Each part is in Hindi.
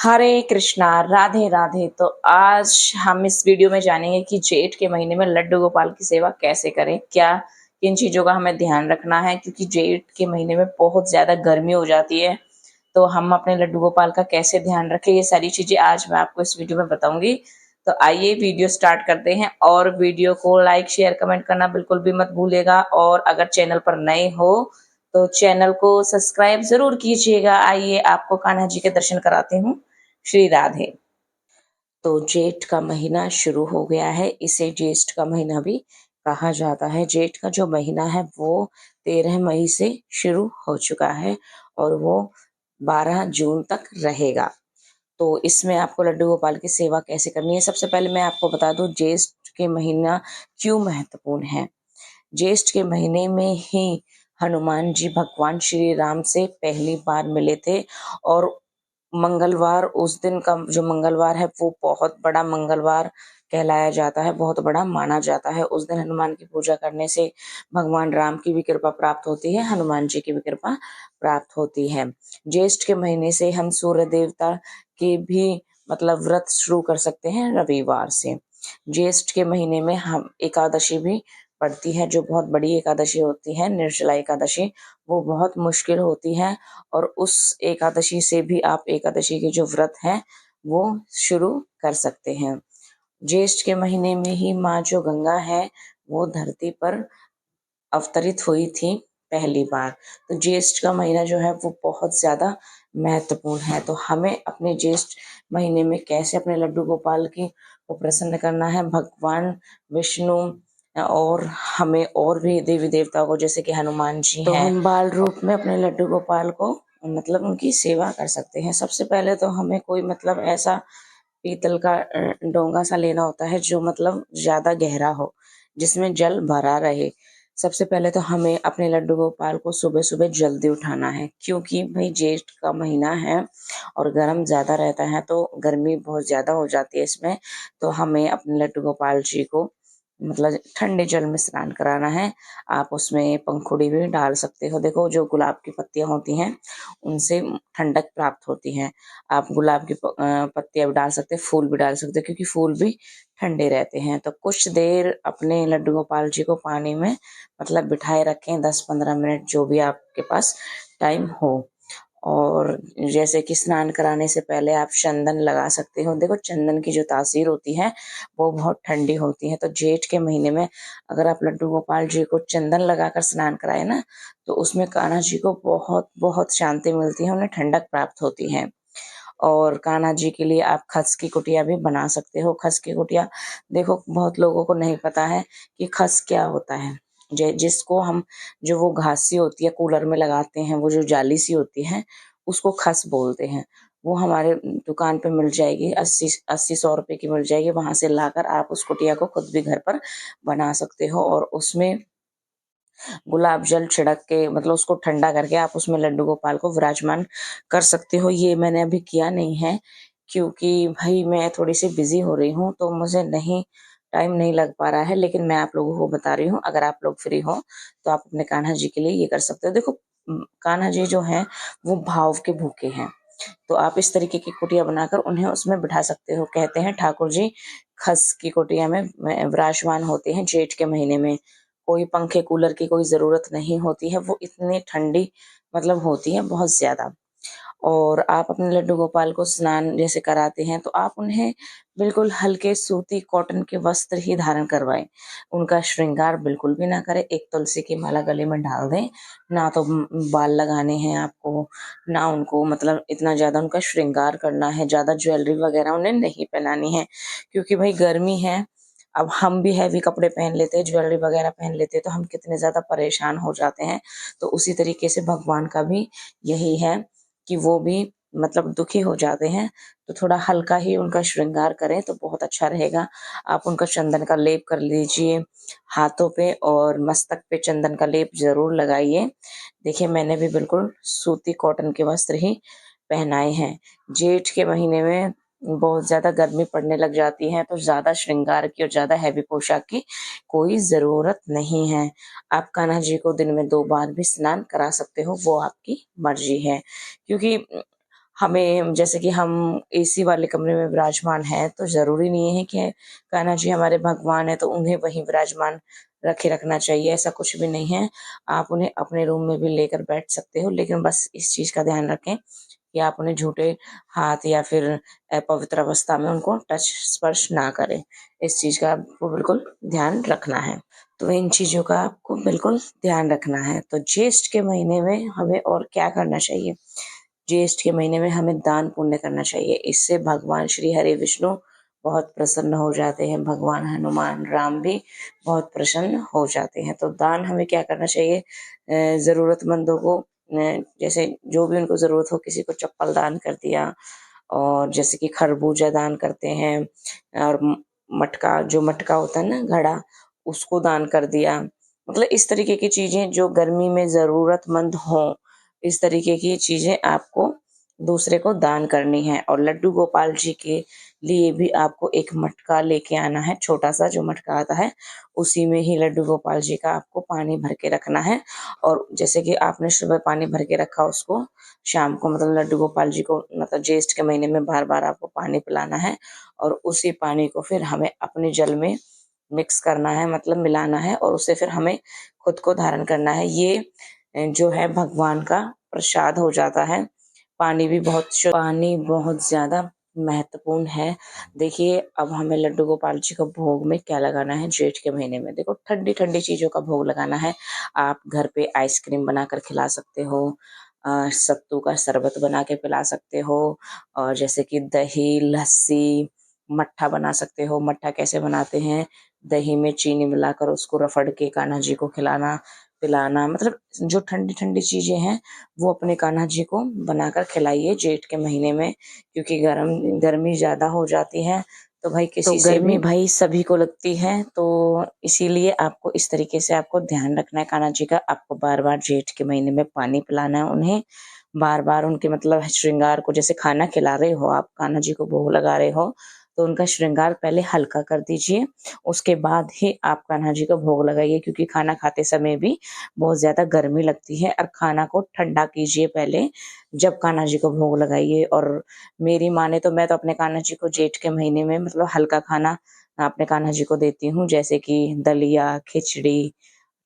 हरे कृष्णा, राधे राधे। तो आज हम इस वीडियो में जानेंगे कि जेठ के महीने में लड्डू गोपाल की सेवा कैसे करें, क्या किन चीज़ों का हमें ध्यान रखना है, क्योंकि जेठ के महीने में बहुत ज़्यादा गर्मी हो जाती है। तो हम अपने लड्डू गोपाल का कैसे ध्यान रखें, ये सारी चीज़ें आज मैं आपको इस वीडियो में बताऊंगी। तो आइए वीडियो स्टार्ट करते हैं, और वीडियो को लाइक शेयर कमेंट करना बिल्कुल भी मत भूलिएगा। और अगर चैनल पर नए हो तो चैनल को सब्सक्राइब जरूर कीजिएगा। आइए आपको कान्हा जी के दर्शन कराती हूँ। श्री राधे। तो जेठ का महीना शुरू हो गया है, इसे ज्येष्ठ का महीना भी कहा जाता है। जेठ का जो महीना है वो 13 मई से शुरू हो चुका है और वो 12 जून तक रहेगा। तो इसमें आपको लड्डू गोपाल की सेवा कैसे करनी है, सबसे पहले मैं आपको बता दूं ज्येष्ठ के महीना क्यों महत्वपूर्ण है। ज्येष्ठ के महीने में ही हनुमान जी भगवान श्री राम से पहली बार मिले थे, और मंगलवार, उस दिन का जो मंगलवार है वो बहुत बड़ा मंगलवार कहलाया जाता है, बहुत बड़ा माना जाता है। उस दिन हनुमान की पूजा करने से भगवान राम की भी कृपा प्राप्त होती है, हनुमान जी की भी कृपा प्राप्त होती है। ज्येष्ठ के महीने से हम सूर्य देवता के भी व्रत शुरू कर सकते हैं रविवार से। ज्येष्ठ के महीने में हम एकादशी भी पड़ती है, जो बहुत बड़ी एकादशी होती है, निर्जला एकादशी। वो बहुत मुश्किल होती है, और उस एकादशी से भी आप एकादशी के जो व्रत हैं वो शुरू कर सकते हैं। ज्येष्ठ के महीने में ही माँ जो गंगा है वो धरती पर अवतरित हुई थी पहली बार। तो ज्येष्ठ का महीना जो है वो बहुत ज्यादा महत्वपूर्ण है। तो हमें अपने ज्येष्ठ महीने में कैसे अपने लड्डू गोपाल की को प्रसन्न करना है, भगवान विष्णु और हमें और भी देवी देवताओं को, जैसे कि हनुमान जी तो हैं, हम बाल रूप में अपने लड्डू गोपाल को उनकी सेवा कर सकते हैं। सबसे पहले तो हमें कोई ऐसा पीतल का डोंगा सा लेना होता है जो ज्यादा गहरा हो, जिसमें जल भरा रहे। सबसे पहले तो हमें अपने लड्डू गोपाल को सुबह सुबह जल्दी उठाना है, क्योंकि भाई जेठ का महीना है और गर्म ज्यादा रहता है, तो गर्मी बहुत ज्यादा हो जाती है इसमें। तो हमें अपने लड्डू गोपाल जी को ठंडे जल में स्नान कराना है। आप उसमें पंखुड़ी भी डाल सकते हो। देखो, जो गुलाब की पत्तियां होती हैं उनसे ठंडक प्राप्त होती है। आप गुलाब की पत्तियां भी डाल सकते हैं, फूल भी डाल सकते हैं, क्योंकि फूल भी ठंडे रहते हैं। तो कुछ देर अपने लड्डू गोपाल जी को पानी में बिठाए रखें, 10-15 मिनट, जो भी आपके पास टाइम हो। और जैसे कि स्नान कराने से पहले आप चंदन लगा सकते हो। देखो, चंदन की जो तासीर होती है वो बहुत ठंडी होती है। तो जेठ के महीने में अगर आप लड्डू गोपाल जी को चंदन लगाकर स्नान कराए ना, तो उसमें कान्हा जी को बहुत बहुत शांति मिलती है, उन्हें ठंडक प्राप्त होती है। और कान्हा जी के लिए आप खस की कुटिया भी बना सकते हो। खस की कुटिया, देखो, बहुत लोगों को नहीं पता है कि खस क्या होता है। जिसको हम, जो वो घास सी होती है कूलर में लगाते हैं, वो जो जाली सी होती है, उसको खस बोलते हैं। वो हमारे दुकान पे मिल जाएगी, 80-100 रुपए की मिल जाएगी। वहां से लाकर आप उस कुटिया को खुद भी घर पर बना सकते हो, और उसमें गुलाब जल छिड़क के उसको ठंडा करके आप उसमें लड्डू गोपाल को विराजमान कर सकते हो। ये मैंने अभी किया नहीं है, क्योंकि भाई मैं थोड़ी सी बिजी हो रही हूँ, तो मुझे नहीं टाइम नहीं लग पा रहा है। लेकिन मैं आप लोगों को बता रही हूँ, अगर आप लोग फ्री हो तो आप अपने कान्हा जी के लिए ये कर सकते हो। देखो, कान्हा जी जो है वो भाव के भूखे हैं। तो आप इस तरीके की कुटिया बनाकर उन्हें उसमें बिठा सकते हो। कहते हैं ठाकुर जी खस की कुटिया में विराजमान होते हैं जेठ के महीने में। कोई पंखे कूलर की कोई जरूरत नहीं होती है, वो इतनी ठंडी होती है बहुत ज्यादा। और आप अपने लड्डू गोपाल को स्नान जैसे कराते हैं, तो आप उन्हें बिल्कुल हल्के सूती कॉटन के वस्त्र ही धारण करवाएं। उनका श्रृंगार बिल्कुल भी ना करें। एक तुलसी की माला गले में डाल दें। ना तो बाल लगाने हैं आपको, ना उनको इतना ज्यादा उनका श्रृंगार करना है, ज्यादा ज्वेलरी वगैरह उन्हें नहीं पहनानी है, क्योंकि भाई गर्मी है। अब हम भी हैवी कपड़े पहन लेते हैं, ज्वेलरी वगैरह पहन लेते हैं, तो हम कितने ज्यादा परेशान हो जाते हैं। तो उसी तरीके से भगवान का भी यही है कि वो भी दुखी हो जाते हैं। तो थोड़ा हल्का ही उनका श्रृंगार करें तो बहुत अच्छा रहेगा। आप उनका चंदन का लेप कर लीजिए हाथों पे, और मस्तक पे चंदन का लेप जरूर लगाइए। देखिए, मैंने भी बिल्कुल सूती कॉटन के वस्त्र ही पहनाए हैं। जेठ के महीने में बहुत ज्यादा गर्मी पड़ने लग जाती है, तो ज्यादा श्रृंगार की और ज्यादा हैवी पोशाक की कोई जरूरत नहीं है। आप कान्हा जी को दिन में 2 बार भी स्नान करा सकते हो, वो आपकी मर्जी है। क्योंकि हमें जैसे कि हम एसी वाले कमरे में विराजमान हैं, तो ज़रूरी नहीं है कि कान्हा जी हमारे भगवान हैं, तो उन्हें वहीं विराजमान रखना चाहिए, ऐसा कुछ भी नहीं है। आप उन्हें अपने रूम में भी लेकर बैठ सकते हो, लेकिन बस इस चीज़ का ध्यान रखें कि आप उन्हें झूठे हाथ या फिर अपवित्र अवस्था में उनको टच स्पर्श ना करें। इस चीज़ का आपको बिल्कुल ध्यान रखना है। तो इन चीज़ों का आपको बिल्कुल ध्यान रखना है। तो ज्येष्ठ के महीने में हमें और क्या करना चाहिए? ज्येष्ठ के महीने में हमें दान पुण्य करना चाहिए। इससे भगवान श्री हरि विष्णु बहुत प्रसन्न हो जाते हैं। भगवान हनुमान राम भी बहुत प्रसन्न हो जाते हैं। तो दान हमें क्या करना चाहिए? ज़रूरतमंदों को जैसे जो भी उनको ज़रूरत हो, किसी को चप्पल दान कर दिया, और जैसे कि खरबूजा दान करते हैं, और मटका, जो मटका होता है ना घड़ा, उसको दान कर दिया। मतलब इस तरीके की चीज़ें जो गर्मी में ज़रूरतमंद हों, इस तरीके की चीज़ें आपको दूसरे को दान करनी है। और लड्डू गोपाल जी के लिए भी आपको एक मटका लेके आना है, छोटा-सा जो मटका आता है, उसी में ही लड्डू गोपाल जी का आपको पानी भर के रखना है। और जैसे कि आपने सुबह पानी भर के रखा, उसको शाम को मतलब लड्डू गोपाल जी को मतलब ज्येष्ठ के महीने में बार-बार आपको पानी पिलाना है, और उसी पानी को फिर हमें अपने जल में मिक्स करना है, मतलब मिलाना है, और उससे फिर हमें खुद को धारण करना है। ये जो है भगवान का प्रसाद हो जाता है। पानी बहुत ज़्यादा महत्वपूर्ण है। देखिए, अब हमें लड्डू गोपाल जी को भोग में क्या लगाना है जेठ के महीने में? देखो, ठंडी-ठंडी चीज़ों का भोग लगाना है। आप घर पे आइसक्रीम बनाकर खिला सकते हो, सत्तू का शरबत बना के पिला सकते हो, और जैसे कि दही, लस्सी, मट्ठा बना सकते हो। मट्ठा कैसे बनाते हैं? दही में चीनी मिलाकर उसको रफड़ के कान्हा जी को खिलाना, पिलाना, मतलब जो ठंडी-ठंडी चीज़ें हैं, वो अपने कान्हा जी को बनाकर खिलाइए जेठ के महीने में, क्योंकि गर्मी ज़्यादा हो जाती है, तो भाई किसी से भी भाई सभी को लगती है, तो इसीलिए आपको इस तरीके से आपको ध्यान रखना है कान्हा जी का। आपको बार-बार जेठ के महीने में पानी पिलाना है उन्हें, बार-बार उनके मतलब श्रृंगार को, जैसे खाना खिला रहे हो आप, कान्हा जी को भोग लगा रहे हो, तो उनका श्रृंगार पहले हल्का कर दीजिए, उसके बाद ही आप कान्हा जी को भोग लगाइए, क्योंकि खाना खाते समय भी बहुत ज़्यादा गर्मी लगती है, और खाना को ठंडा कीजिए पहले, जब कान्हा जी को भोग लगाइए। और मेरी माने तो मैं तो अपने कान्हा जी को जेठ के महीने में मतलब हल्का खाना अपने कान्हा जी को देती हूँ, जैसे कि दलिया, खिचड़ी,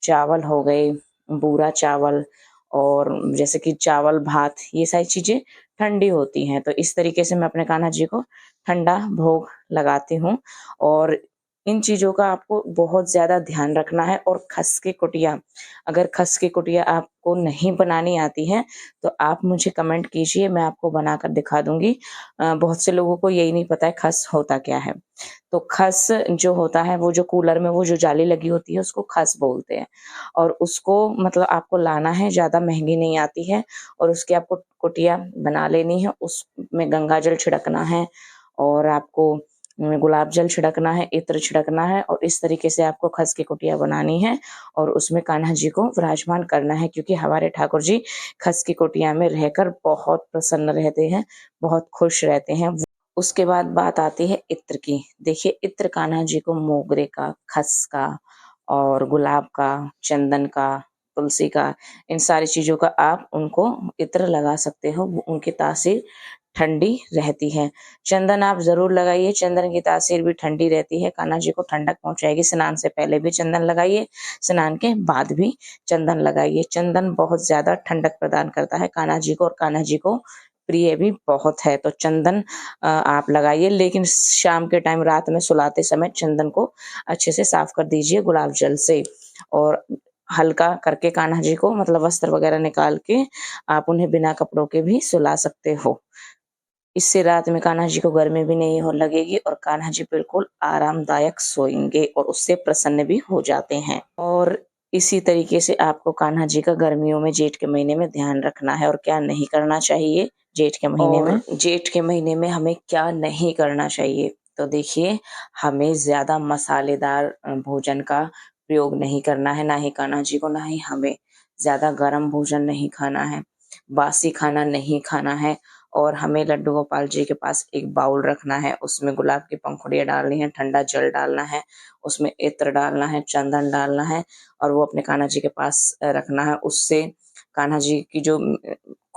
चावल हो गए, बूरा चावल, और जैसे कि चावल भात, ये सारी चीज़ें ठंडी होती हैं। तो इस तरीके से मैं अपने कान्हा जी को ठंडा भोग लगाती हूँ। और इन चीज़ों का आपको बहुत ज़्यादा ध्यान रखना है। और खस की कुटिया, अगर खस की कुटिया आपको नहीं बनानी आती है, तो आप मुझे कमेंट कीजिए, मैं आपको बनाकर दिखा दूँगी। बहुत से लोगों को यही नहीं पता है खस होता क्या है। तो खस जो होता है, वो जो कूलर में वो जो जाली लगी होती है, उसको खस बोलते हैं। और उसको मतलब आपको लाना है, ज़्यादा महँगी नहीं आती है, और उसकी आपको कुटिया बना लेनी है। उसमें गंगा जल छिड़कना है, और आपको गुलाब जल छिड़कना है, इत्र छिड़कना है, और इस तरीके से आपको खस की कुटिया बनानी है, और उसमें कान्हा जी को विराजमान करना है, क्योंकि हमारे ठाकुर जी खस की कुटिया में रहकर बहुत प्रसन्न रहते हैं, बहुत खुश रहते हैं। उसके बाद बात आती है इत्र की। देखिए, इत्र कान्हा जी को मोगरे का, खस का, और गुलाब का, चंदन का, तुलसी का, इन सारी चीज़ों का आप उनको इत्र लगा सकते हो। वो उनकी तासीर ठंडी रहती है। चंदन आप ज़रूर लगाइए, चंदन की तासीर भी ठंडी रहती है, कान्हा जी को ठंडक पहुँचाएगी। स्नान से पहले भी चंदन लगाइए, स्नान के बाद भी चंदन लगाइए। चंदन बहुत ज़्यादा ठंडक प्रदान करता है कान्हा जी को, और कान्हा जी को प्रिय भी बहुत है। तो चंदन आप लगाइए, लेकिन शाम के टाइम, रात में सुलाते समय चंदन को अच्छे से साफ कर दीजिए गुलाब जल से, और हल्का करके कान्हा जी को मतलब वस्त्र वगैरह निकाल के आप उन्हें बिना कपड़ों के भी सुला सकते हो। इससे रात में कान्हा जी को गर्मी भी नहीं हो लगेगी, और कान्हा जी बिल्कुल आरामदायक सोएंगे, और उससे प्रसन्न भी हो जाते हैं। और इसी तरीके से आपको कान्हा जी का गर्मियों में जेठ के महीने में ध्यान रखना है, और क्या नहीं करना चाहिए जेठ के महीने में। जेठ के महीने में हमें क्या नहीं करना चाहिए, तो देखिए, हमें ज़्यादा मसालेदार भोजन का प्रयोग नहीं करना है, ना ही कान्हा जी को, ना ही हमें। ज़्यादा गर्म भोजन नहीं खाना है, बासी खाना नहीं खाना है, और हमें लड्डू गोपाल जी के पास एक बाउल रखना है, उसमें गुलाब की पंखुड़ियाँ डालनी है, ठंडा जल डालना है, उसमें इत्र डालना है, चंदन डालना है, और वो अपने कान्हा जी के पास रखना है। उससे कान्हा जी की जो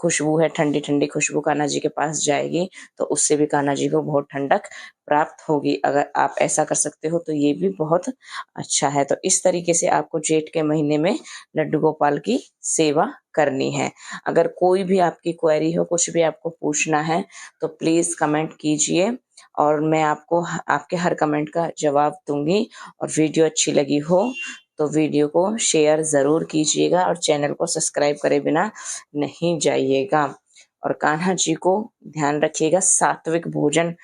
खुशबू है, ठंडी ठंडी खुशबू कान्हा जी के पास जाएगी तो उससे भी कान्हा जी को बहुत ठंडक प्राप्त होगी। अगर आप ऐसा कर सकते हो तो ये भी बहुत अच्छा है। तो इस तरीके से आपको जेठ के महीने में लड्डू गोपाल की सेवा करनी है। अगर कोई भी आपकी क्वेरी हो, कुछ भी आपको पूछना है तो प्लीज कमेंट कीजिए और मैं आपको आपके हर कमेंट का जवाब दूंगी। और वीडियो अच्छी लगी हो तो वीडियो को शेयर जरूर कीजिएगा और चैनल को सब्सक्राइब करे बिना नहीं जाइएगा। और कान्हा जी को ध्यान रखिएगा, सात्विक भोजन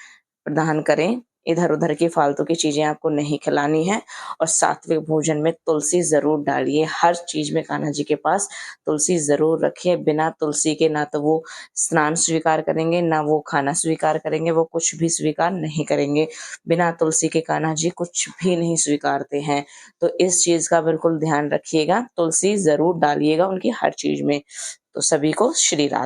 प्रदान करें, इधर उधर की फालतू की चीजें आपको नहीं खिलानी है। और सात्विक भोजन में तुलसी जरूर डालिए, हर चीज में कान्हा जी के पास तुलसी जरूर रखिए। बिना तुलसी के ना तो वो स्नान स्वीकार करेंगे, ना वो खाना स्वीकार करेंगे, वो कुछ भी स्वीकार नहीं करेंगे। बिना तुलसी के कान्हा जी कुछ भी नहीं स्वीकारते हैं। तो इस चीज का बिल्कुल ध्यान रखिएगा, तुलसी जरूर डालिएगा उनकी हर चीज में। तो सभी को श्री राधे।